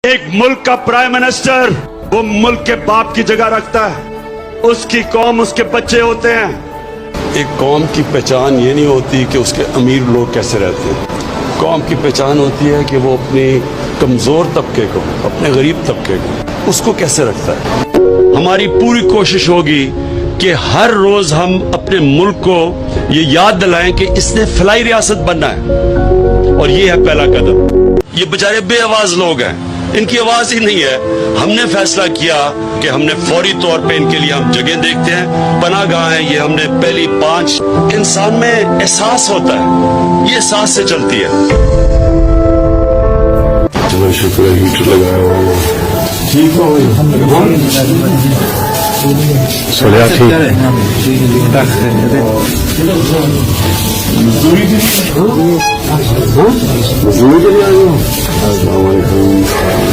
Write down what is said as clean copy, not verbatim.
ایک ملک کا prime minister وہ ملک کے باپ کی جگہ رکھتا ہے، اس کی قوم اس کے بچے ہوتے ہیں۔ ایک قوم کی پہچان یہ نہیں ہوتی کہ اس کے امیر لوگ کیسے رہتے ہیں، قوم کی پہچان ہوتی ہے کہ وہ اپنی کمزور طبقے کو، اپنے غریب طبقے کو، اس کو کیسے رکھتا ہے۔ ہماری پوری کوشش ہوگی کہ ہر روز ہم اپنے ملک کو یہ یاد دلائیں کہ اس نے فلاحی ریاست بننا ہے، اور یہ ہے پہلا قدم۔ یہ بیچارے بے آواز لوگ ہیں، ان کی آواز ہی نہیں ہے۔ ہم نے فیصلہ کیا کہ ہم نے فوری طور پہ ان کے لیے ہم جگہ دیکھتے ہیں، پناہ گاہ ہیں، یہ ہم نے پہلی 5۔ انسان میں احساس ہوتا ہے، یہ احساس سے چلتی ہے۔ چلو شکر ہے، ہیٹر لگایا ہوا ٹھیک ہو سولیا ٹھیک مزدوری کے لیے آئے ہو؟ السلام علیکم۔